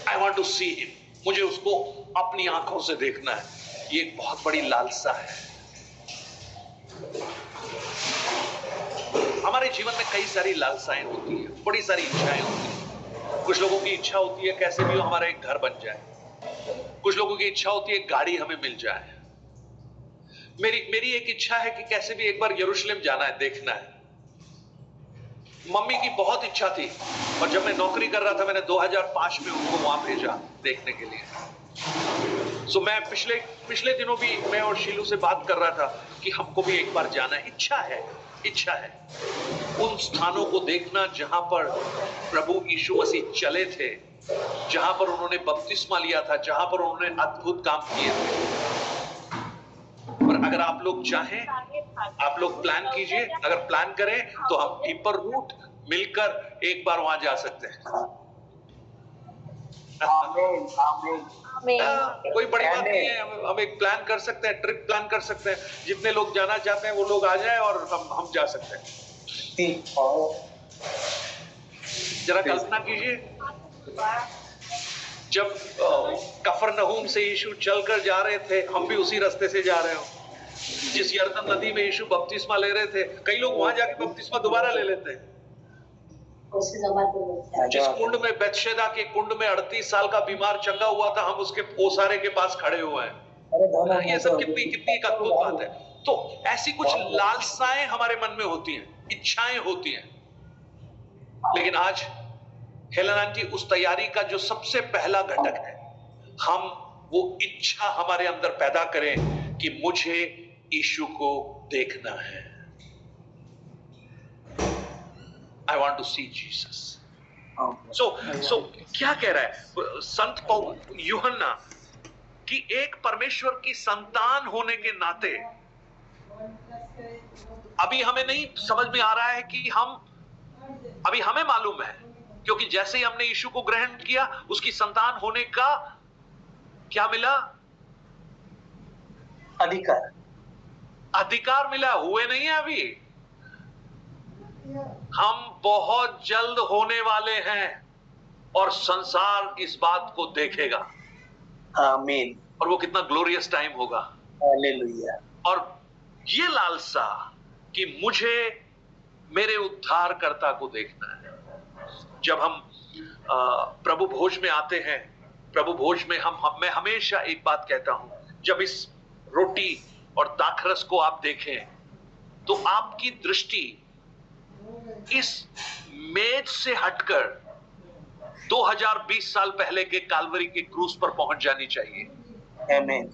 I want to see him, मुझे उसको अपनी आंखों से देखना है। ये एक बहुत बड़ी लालसा है। हमारे जीवन में कई सारी लालसाएं होती है, बड़ी सारी इच्छाएं होती है। कुछ लोगों की इच्छा होती है कैसे भी हो हमारा एक घर बन जाए, कुछ लोगों की इच्छा होती है गाड़ी हमें मिल जाए। मेरी एक इच्छा है कि कैसे भी एक बार यरूशलेम जाना है, देखना है। मम्मी की बहुत इच्छा थी, और जब मैं नौकरी कर रहा था मैंने 2005 में उनको वहां भेजा देखने के लिए। सो मैं पिछले दिनों भी मैं और शीलू से बात कर रहा था कि हमको भी एक बार जाना है। इच्छा है उन स्थानों को देखना जहां पर प्रभु यीशु मसीह चले थे, जहां पर उन्होंने बपतिस्मा लिया था, जहां पर उन्होंने अद्भुत काम किए थे। पर अगर आप लोग चाहें, आप लोग प्लान कीजिए, अगर प्लान करें तो हम डीपर रूट मिलकर एक बार वहां जा सकते हैं। कोई बड़ी बात नहीं है, हम एक प्लान कर सकते हैं, ट्रिप प्लान कर सकते हैं। जितने लोग जाना चाहते हैं वो लोग आ जाए और हम जा सकते हैं। जरा कल्पना कीजिए, जब कफरनहूम से यीशु चलकर जा रहे थे, हम भी उसी रास्ते से जा रहे हो। जिस यरदन नदी में यीशु बपतिस्मा ले रहे थे, कई लोग वहां जाके बपतिस्मा दोबारा ले लेते हैं। जिस कुंड में, बेतशेदा के कुंड में 38 साल का बीमार चंगा हुआ था, हम उसके ओसारे के पास खड़े हुए हैं। ये सब कितनी एक अद्भुत बात है। तो ऐसी कुछ लालसाएं हमारे मन में होती हैं, इच्छाएं होती हैं। लेकिन आज हेलन आंटी उस तैयारी का जो सबसे पहला घटक है, हम वो इच्छा हमारे अंदर पैदा करें कि मुझे यीशु को देखना है। I want to see Jesus. So क्या कह रहा है संत पौलुस यूहन्ना कि एक परमेश्वर की संतान होने के नाते अभी हमें नहीं समझ में आ रहा है कि अभी हमें मालूम है, क्योंकि जैसे ही हमने यीशु को ग्रहण किया, उसकी संतान होने का क्या मिला? अधिकार मिला। हुए नहीं है अभी, हम बहुत जल्द होने वाले हैं और संसार इस बात को देखेगा। आमीन। और वो कितना ग्लोरियस टाइम होगा। हालेलुया। और ये लालसा कि मुझे मेरे उद्धारकर्ता को देखना है। जब हम प्रभु भोज में आते हैं, प्रभु भोज में मैं हमेशा एक बात कहता हूं, जब इस रोटी और दाखरस को आप देखें तो आपकी दृष्टि इस मेज से हटकर 2020 साल पहले के काल्वरी के क्रूस पर पहुंच जानी चाहिए। आमीन।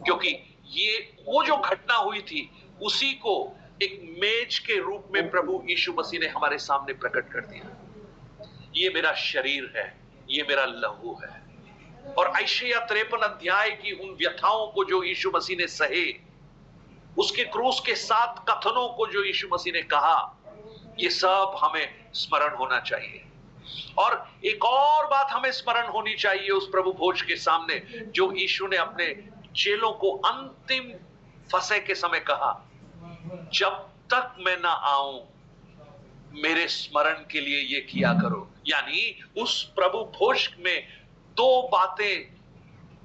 क्योंकि ये वो जो घटना हुई थी उसी को एक मेज के रूप में प्रभु यीशु मसीह ने हमारे सामने प्रकट कर दिया। ये मेरा शरीर है, ये मेरा लहू है। और यशायाह 53 अध्याय की उन व्यथाओं को जो यीशु मसीह ने सहे, उसके क्रूस के 7 कथनों को जो यीशु मसीह ने कहा, ये सब हमें स्मरण होना चाहिए। और एक और बात हमें स्मरण होनी चाहिए उस प्रभु भोज के सामने, जो यीशु ने अपने चेलों को अंतिम फसह के समय कहा, जब तक मैं ना आऊं मेरे स्मरण के लिए ये किया करो। यानी उस प्रभु भोज में 2 बातें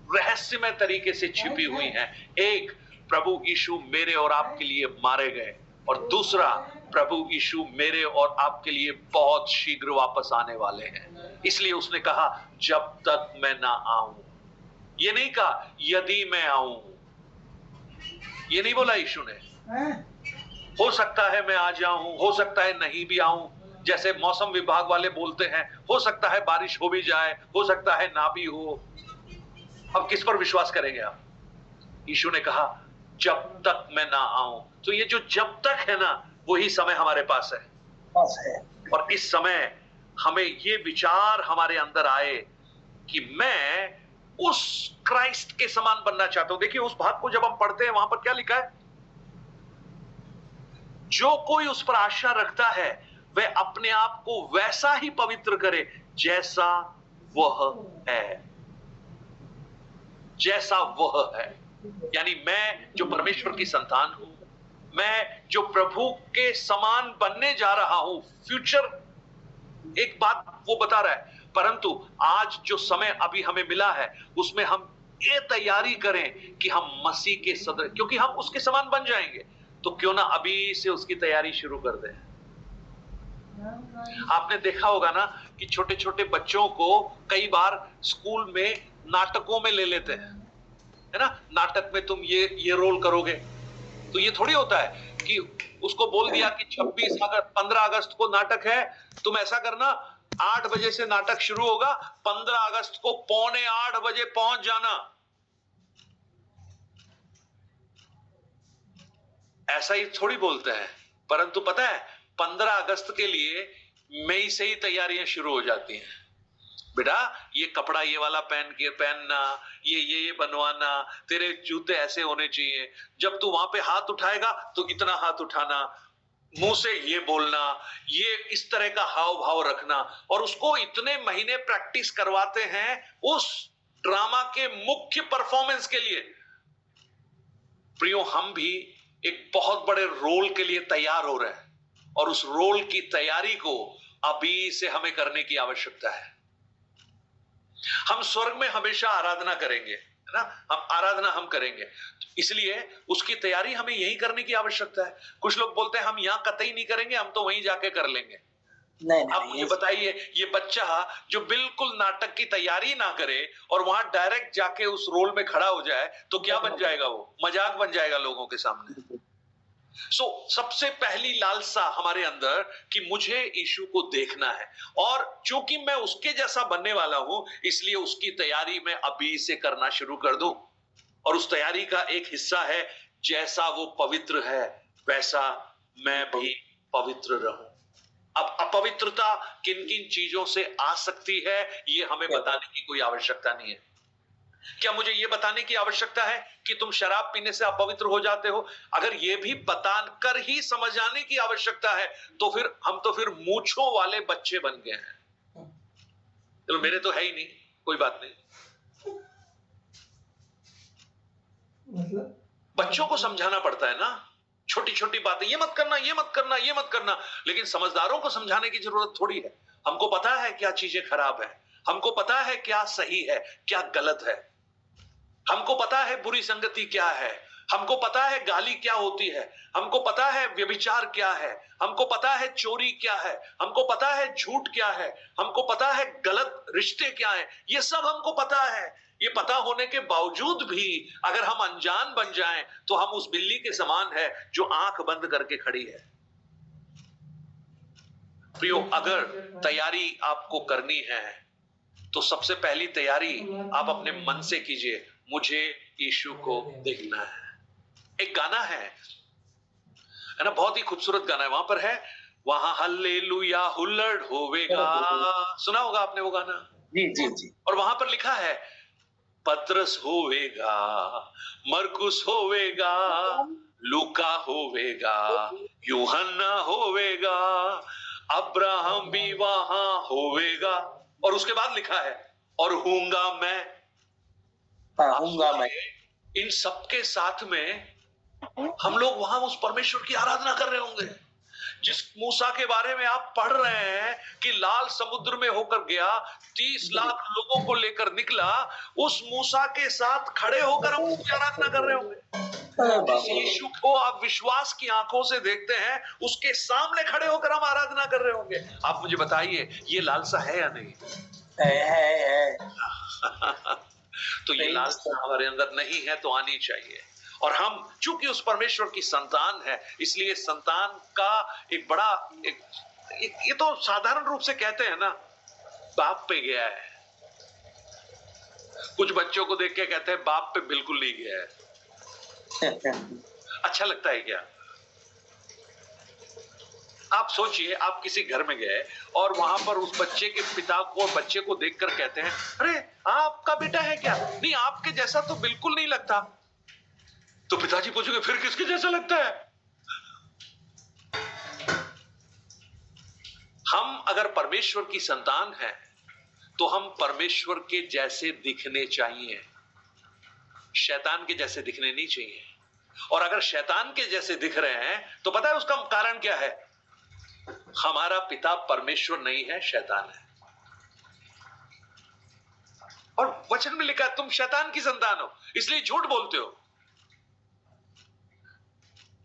रहस्यमय तरीके से छिपी हुई हैं। एक, प्रभु यीशु मेरे और आपके लिए मारे गए, और दूसरा, प्रभु यीशु मेरे और आपके लिए बहुत शीघ्र वापस आने वाले हैं। इसलिए उसने कहा जब तक मैं ना आऊं। ये नहीं कहा यदि मैं आऊं, ये नहीं बोला यीशु ने। हो सकता है मैं आ जाऊं, हो सकता है नहीं भी आऊं, जैसे मौसम विभाग वाले बोलते हैं, हो सकता है बारिश हो भी जाए, हो सकता है ना भी हो। अब किस पर विश्वास करेंगे आप? यीशु ने कहा जब तक मैं ना आऊं। तो ये जो जब तक है ना, वही समय हमारे पास है। और इस समय हमें ये विचार हमारे अंदर आए कि मैं उस क्राइस्ट के समान बनना चाहता हूं। देखिए उस भाग को जब हम पढ़ते हैं, वहां पर क्या लिखा है? जो कोई उस पर आशा रखता है वह अपने आप को वैसा ही पवित्र करे जैसा वह है, जैसा वह है। यानी मैं जो परमेश्वर की संतान हूं, मैं जो प्रभु के समान बनने जा रहा हूं, फ्यूचर एक बात वो बता रहा है, परंतु आज जो समय अभी हमें मिला है उसमें हम ये तैयारी करें कि हम मसीह के सदृश, क्योंकि हम उसके समान बन जाएंगे, तो क्यों ना अभी से उसकी तैयारी शुरू कर दें। आपने देखा होगा ना कि छोटे छोटे बच्चों को कई बार स्कूल में नाटकों में ले लेते हैं, है ना? नाटक में तुम ये रोल करोगे, तो ये थोड़ी होता है कि उसको बोल दिया कि 15 अगस्त को नाटक है, तुम ऐसा करना 8 बजे से नाटक शुरू होगा, 15 अगस्त को 7:45 बजे पहुंच जाना। ऐसा ही थोड़ी बोलते हैं, परंतु पता है 15 अगस्त के लिए मई से ही तैयारियां शुरू हो जाती हैं। बेटा ये कपड़ा ये वाला पहनना, ये बनवाना, तेरे जूते ऐसे होने चाहिए, जब तू वहां पे हाथ उठाएगा तो इतना हाथ उठाना, मुंह से ये बोलना, ये इस तरह का हाव भाव रखना। और उसको इतने महीने प्रैक्टिस करवाते हैं उस ड्रामा के मुख्य परफॉर्मेंस के लिए। प्रियो, हम भी एक बहुत बड़े रोल के लिए तैयार हो रहे हैं, और उस रोल की तैयारी को अभी से हमें करने की आवश्यकता है। हम स्वर्ग में हमेशा आराधना करेंगे, है ना? हम आराधना करेंगे, इसलिए उसकी तैयारी हमें यही करने की आवश्यकता है। कुछ लोग बोलते हैं हम यहां कतई नहीं करेंगे, हम तो वहीं जाके कर लेंगे। नहीं, आप मुझे बताइए, ये बच्चा जो बिल्कुल नाटक की तैयारी ना करे और वहां डायरेक्ट जाके उस रोल में खड़ा हो जाए तो क्या बन जाएगा? वो मजाक बन जाएगा लोगों के सामने। सबसे पहली लालसा हमारे अंदर कि मुझे यीशु को देखना है, और चूंकि मैं उसके जैसा बनने वाला हूं, इसलिए उसकी तैयारी मैं अभी से करना शुरू कर दूं। और उस तैयारी का एक हिस्सा है, जैसा वो पवित्र है वैसा मैं भी पवित्र रहूं। अब अपवित्रता किन किन चीजों से आ सकती है, ये हमें बताने की कोई आवश्यकता नहीं है। क्या मुझे यह बताने की आवश्यकता है कि तुम शराब पीने से अपवित्र हो जाते हो? अगर यह भी बताकर ही समझाने की आवश्यकता है तो फिर हम तो फिर मूंछों वाले बच्चे बन गए हैं। चलो मेरे तो है ही नहीं, कोई बात नहीं। बच्चों को समझाना पड़ता है ना, छोटी छोटी बातें, ये मत करना, ये मत करना, ये मत करना। लेकिन समझदारों को समझाने की जरूरत थोड़ी है। हमको पता है क्या चीजें खराब है, हमको पता है क्या सही है क्या गलत है, हमको पता है बुरी संगति क्या है, हमको पता है गाली क्या होती है, हमको पता है व्यभिचार क्या है, हमको पता है चोरी क्या है, हमको पता है झूठ क्या है, हमको पता है गलत रिश्ते क्या है। ये सब हमको पता है। ये पता होने के बावजूद भी अगर हम अनजान बन जाएं तो हम उस बिल्ली के समान है जो आंख बंद करके खड़ी है। प्रियो, अगर तैयारी आपको करनी है तो सबसे पहली तैयारी आप अपने मन से कीजिए, मुझे यीशु को देखना है। एक गाना है ना, बहुत ही खूबसूरत गाना है, वहां पर है, वहां हल्लेलुया हुल्लड़ होवेगा। सुना होगा आपने वो गाना? जी जी जी। और वहां पर लिखा है, पतरस होवेगा, मरकुस होवेगा, लूका होवेगा, यूहन्ना होवेगा, अब्राहम भी वहां होवेगा। और उसके बाद लिखा है, और हूंगा मैं। हूंगा मैं। इन सबके साथ में हम लोग वहां उस परमेश्वर की आराधना कर रहे होंगे। जिस मूसा के बारे में आप पढ़ रहे हैं कि लाल समुद्र में होकर गया, 30 लाख लोगों को लेकर निकला, उस मूसा के साथ खड़े होकर हम उसकी आराधना कर रहे होंगे। जिस यीशु को आप विश्वास की आंखों से देखते हैं, उसके सामने खड़े होकर हम आराधना कर रहे होंगे। आप मुझे बताइए, ये लालसा है या नहीं? है। तो ये लालसा हमारे अंदर नहीं है तो आनी चाहिए। और हम चूंकि उस परमेश्वर की संतान है, इसलिए संतान का एक बड़ा ये तो साधारण रूप से कहते हैं ना, बाप पे गया है। कुछ बच्चों को देख के कहते हैं बाप पे बिल्कुल नहीं गया है। अच्छा लगता है क्या? आप सोचिए, आप किसी घर में गए और वहां पर उस बच्चे के पिता को और बच्चे को देखकर कहते हैं, अरे आपका बेटा है क्या? नहीं, आपके जैसा तो बिल्कुल नहीं लगता। तो पिताजी पूछेंगे, फिर किसके जैसा लगता है? हम अगर परमेश्वर की संतान हैं तो हम परमेश्वर के जैसे दिखने चाहिए, शैतान के जैसे दिखने नहीं चाहिए। और अगर शैतान के जैसे दिख रहे हैं तो पता है उसका कारण क्या है? हमारा पिता परमेश्वर नहीं है, शैतान है। और वचन में लिखा है, तुम शैतान की संतान हो, इसलिए झूठ बोलते हो।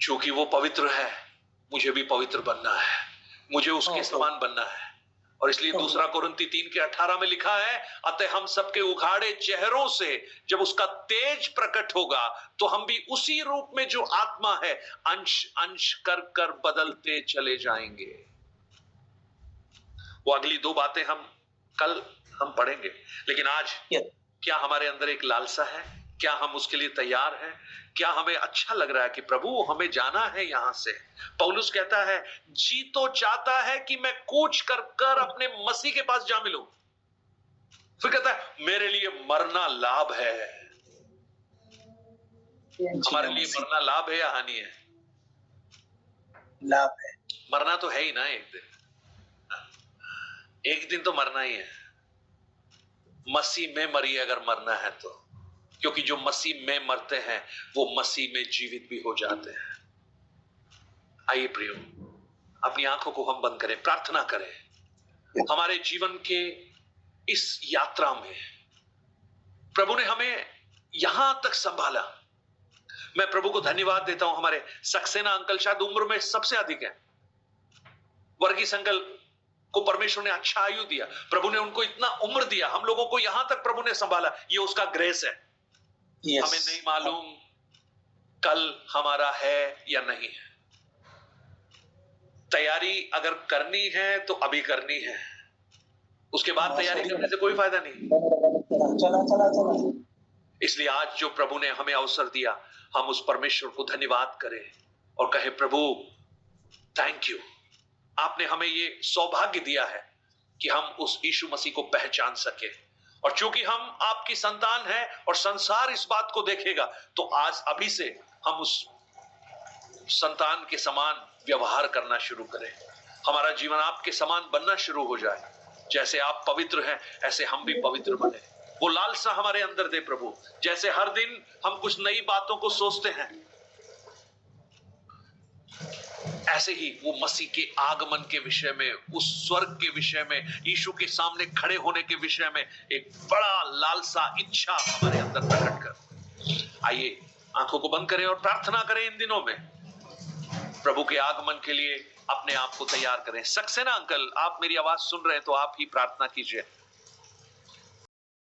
क्योंकि वो पवित्र है, मुझे भी पवित्र बनना है, मुझे उसके समान बनना है। और इसलिए दूसरा कोरिन्थी 3:18 में लिखा है, अतः हम सबके उघाड़े चेहरों से जब उसका तेज प्रकट होगा तो हम भी उसी रूप में जो आत्मा है अंश अंश कर कर बदलते चले जाएंगे। वो अगली 2 बातें हम कल पढ़ेंगे, लेकिन आज क्या हमारे अंदर एक लालसा है? क्या हम उसके लिए तैयार हैं? क्या हमें अच्छा लग रहा है कि प्रभु हमें जाना है यहां से? पौलुस कहता है, जी तो चाहता है कि मैं कूच कर कर अपने मसीह के पास जा मिलूं। फिर कहता है, मेरे लिए मरना लाभ है। हमारे लिए मरना लाभ है या हानि है? लाभ है। मरना तो है ही ना, एक दिन तो मरना ही है। मसीह में मरिए अगर मरना है तो, क्योंकि जो मसीह में मरते हैं वो मसीह में जीवित भी हो जाते हैं। आइए प्रियो, अपनी आंखों को हम बंद करें, प्रार्थना करें। हमारे जीवन के इस यात्रा में प्रभु ने हमें यहां तक संभाला। मैं प्रभु को धन्यवाद देता हूं। हमारे सक्सेना अंकल शायद उम्र में सबसे अधिक है। वर्गीस अंकल को परमेश्वर ने अच्छा आयु दिया, प्रभु ने उनको इतना उम्र दिया, हम लोगों को यहां तक प्रभु ने संभाला। ये उसका ग्रेस है। हमें नहीं मालूम कल हमारा है या नहीं है। तैयारी अगर करनी है तो अभी करनी है, उसके बाद तैयारी करने से कोई फायदा नहीं। चला। इसलिए आज जो प्रभु ने हमें अवसर दिया, हम उस परमेश्वर को धन्यवाद करें और कहे, प्रभु थैंक यू, आपने हमें ये सौभाग्य दिया है कि हम उस यीशु मसीह को पहचान सके। और चूंकि हम आपकी संतान हैं और संसार इस बात को देखेगा, तो आज अभी से हम उस संतान के समान व्यवहार करना शुरू करें। हमारा जीवन आपके समान बनना शुरू हो जाए। जैसे आप पवित्र हैं ऐसे हम भी पवित्र बने। वो लालसा हमारे अंदर दे प्रभु। जैसे हर दिन हम कुछ नई बातों को सोचते हैं, ऐसे ही वो मसीह के आगमन के विषय में, उस स्वर्ग के विषय में, यीशु के सामने खड़े होने के विषय में एक बड़ा लालसा, इच्छा हमारे अंदर प्रकट कर। आइए आंखों को बंद करें और प्रार्थना करें इन दिनों में। प्रभु के आगमन के लिए अपने आप को तैयार करें। सक्सेना अंकल, आप मेरी आवाज सुन रहे हैं तो आप ही प्रार्थना कीजिए।